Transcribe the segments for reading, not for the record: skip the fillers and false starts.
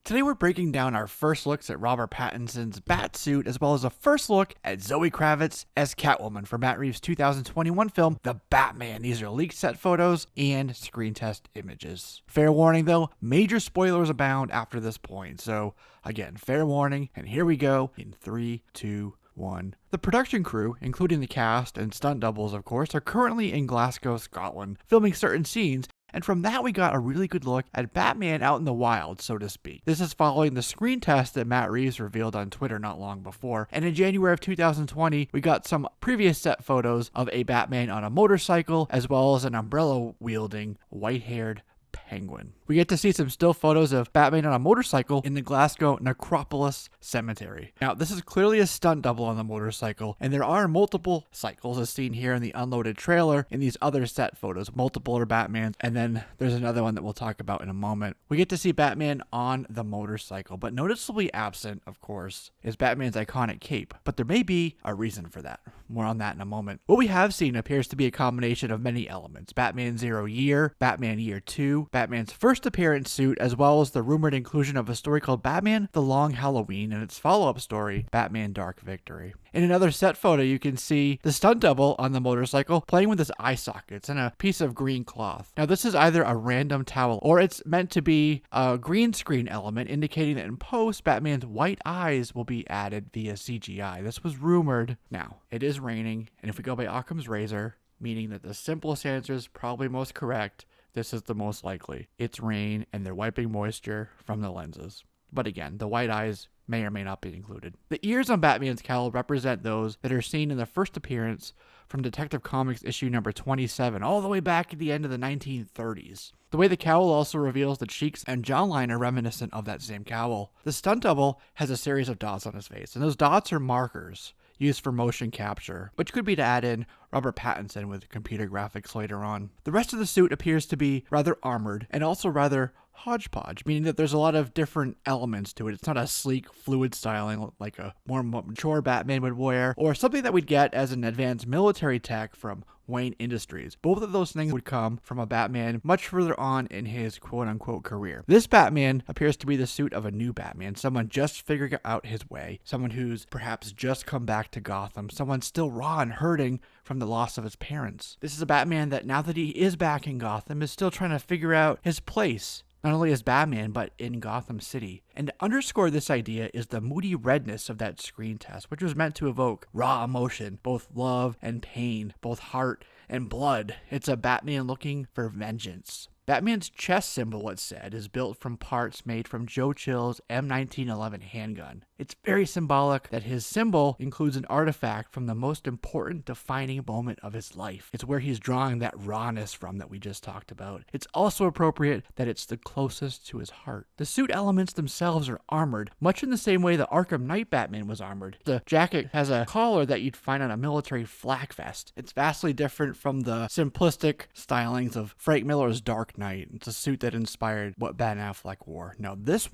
Today we're breaking down our first looks at Robert Pattinson's Batsuit, as well as a first look at Zoe Kravitz as Catwoman for Matt Reeves' 2021 film, The Batman. These are leaked set photos and screen test images. Fair warning though, major spoilers abound after this point. So again, fair warning, and here we go in 3, 2, 1. The production crew, including the cast and stunt doubles of course, are currently in Glasgow, Scotland, filming certain scenes. And from that, we got a really good look at Batman out in the wild, so to speak. This is following the screen test that Matt Reeves revealed on Twitter not long before. And in January of 2020, we got some previous set photos of a Batman on a motorcycle, as well as an umbrella-wielding, white-haired penguin. We get to see some still photos of Batman on a motorcycle in the Glasgow Necropolis Cemetery. Now, this is clearly a stunt double on the motorcycle, and there are multiple cycles as seen here in the unloaded trailer in these other set photos. Multiple are Batmans, and then there's another one that we'll talk about in a moment. We get to see Batman on the motorcycle, but noticeably absent, of course, is Batman's iconic cape. But there may be a reason for that. More on that in a moment. What we have seen appears to be a combination of many elements. Batman 0 Year, Batman Year 2, Batman's first appearance suit, as well as the rumored inclusion of a story called Batman The Long Halloween and its follow-up story, Batman Dark Victory. In another set photo, you can see the stunt double on the motorcycle playing with his eye sockets and a piece of green cloth. Now, this is either a random towel or it's meant to be a green screen element, indicating that in post, Batman's white eyes will be added via CGI. This was rumored. Now, it is raining, and if we go by Occam's razor, meaning that the simplest answer is probably most correct, this is the most likely. It's rain, and they're wiping moisture from the lenses. But again, the white eyes may or may not be included. The ears on Batman's cowl represent those that are seen in the first appearance from Detective Comics issue number 27, all the way back at the end of the 1930s. The way the cowl also reveals the cheeks and jawline are reminiscent of that same cowl. The stunt double has a series of dots on his face, and those dots are markers used for motion capture, which could be to add in Robert Pattinson with computer graphics later on. The rest of the suit appears to be rather armored and also rather hodgepodge, meaning that there's a lot of different elements to it. It's not a sleek, fluid styling like a more mature Batman would wear, or something that we'd get as an advanced military tech from Wayne Industries. Both of those things would come from a Batman much further on in his quote-unquote career. This Batman appears to be the suit of a new Batman, someone just figuring out his way, someone who's perhaps just come back to Gotham, someone still raw and hurting from the loss of his parents. This is a Batman that, now that he is back in Gotham, is still trying to figure out his place, not only as Batman, but in Gotham City. And to underscore this idea is the moody redness of that screen test, which was meant to evoke raw emotion, both love and pain, both heart and blood. It's a Batman looking for vengeance. Batman's chest symbol, it said, is built from parts made from Joe Chill's M1911 handgun. It's very symbolic that his symbol includes an artifact from the most important defining moment of his life. It's where he's drawing that rawness from that we just talked about. It's also appropriate that it's the closest to his heart. The suit elements themselves are armored, much in the same way the Arkham Knight Batman was armored. The jacket has a collar that you'd find on a military flak vest. It's vastly different from the simplistic stylings of Frank Miller's Dark Knight. It's a suit that inspired what Ben Affleck wore. Now this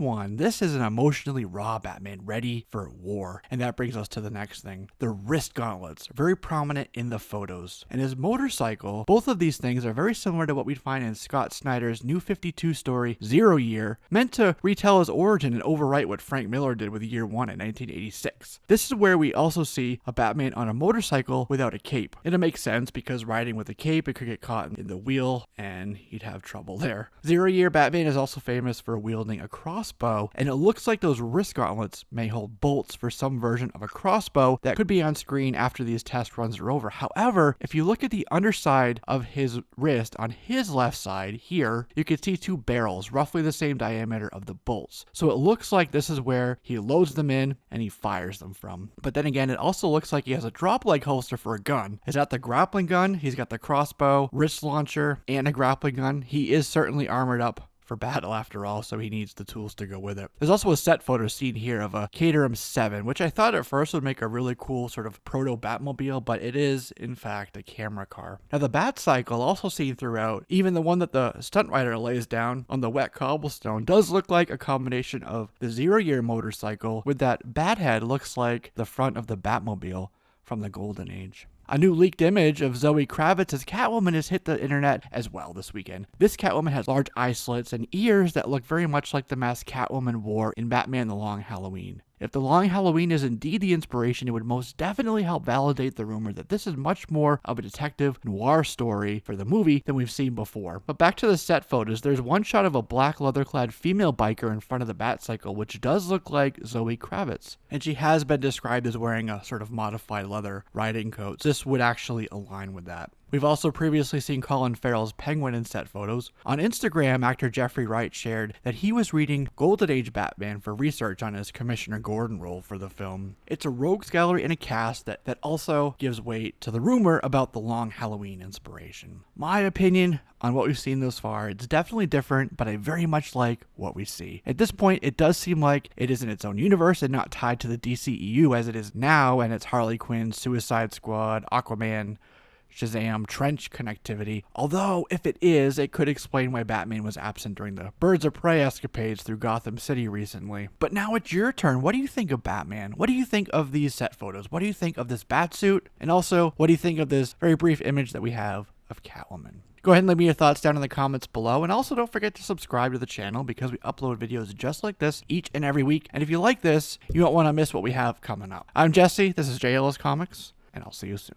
is an emotionally raw Batman ready for war. And that brings us to the next thing. The wrist gauntlets, very prominent in the photos. And his motorcycle, both of these things are very similar to what we'd find in Scott Snyder's New 52 story, 0 Year, meant to retell his origin and overwrite what Frank Miller did with Year 1 in 1986. This is where we also see a Batman on a motorcycle without a cape. And it makes sense because riding with a cape, it could get caught in the wheel and he'd have trouble there. 0 Year Batman is also famous for wielding a crossbow, and it looks like those wrist gauntlets may hold bolts for some version of a crossbow that could be on screen after these test runs are over. However, if you look at the underside of his wrist on his left side here, you can see two barrels, roughly the same diameter of the bolts. So it looks like this is where he loads them in and he fires them from. But then again, it also looks like he has a drop leg holster for a gun. Is that the grappling gun? He's got the crossbow, wrist launcher, and a grappling gun. He is certainly armored up for battle after all, so he needs the tools to go with it. There's also a set photo seen here of a Caterham 7, which I thought at first would make a really cool sort of proto-Batmobile, but it is, in fact, a camera car. Now, the Batcycle, also seen throughout, even the one that the stunt rider lays down on the wet cobblestone, does look like a combination of the 0 Year motorcycle with that bat head looks like the front of the Batmobile from the Golden Age. A new leaked image of Zoe Kravitz as Catwoman has hit the internet as well this weekend. This Catwoman has large eye slits and ears that look very much like the mask Catwoman wore in Batman The Long Halloween. If The Long Halloween is indeed the inspiration, it would most definitely help validate the rumor that this is much more of a detective noir story for the movie than we've seen before. But back to the set photos, there's one shot of a black leather-clad female biker in front of the Batcycle, which does look like Zoe Kravitz. And she has been described as wearing a sort of modified leather riding coat. So this would actually align with that. We've also previously seen Colin Farrell's Penguin in set photos. On Instagram, actor Jeffrey Wright shared that he was reading Golden Age Batman for research on his Commissioner Gordon role for the film. It's a rogues gallery and a cast that also gives weight to the rumor about the Long Halloween inspiration. My opinion on what we've seen thus far, it's definitely different, but I very much like what we see. At this point, it does seem like it is in its own universe and not tied to the DCEU as it is now, and it's Harley Quinn, Suicide Squad, Aquaman, Shazam, Trench connectivity. Although, if it is, it could explain why Batman was absent during the Birds of Prey escapades through Gotham City recently. But now it's your turn. What do you think of Batman? What do you think of these set photos? What do you think of this Batsuit? And also, what do you think of this very brief image that we have of Catwoman? Go ahead and leave me your thoughts down in the comments below, and also don't forget to subscribe to the channel because we upload videos just like this each and every week. And if you like this, you don't want to miss what we have coming up. I'm Jesse, this is JLS Comics, and I'll see you soon.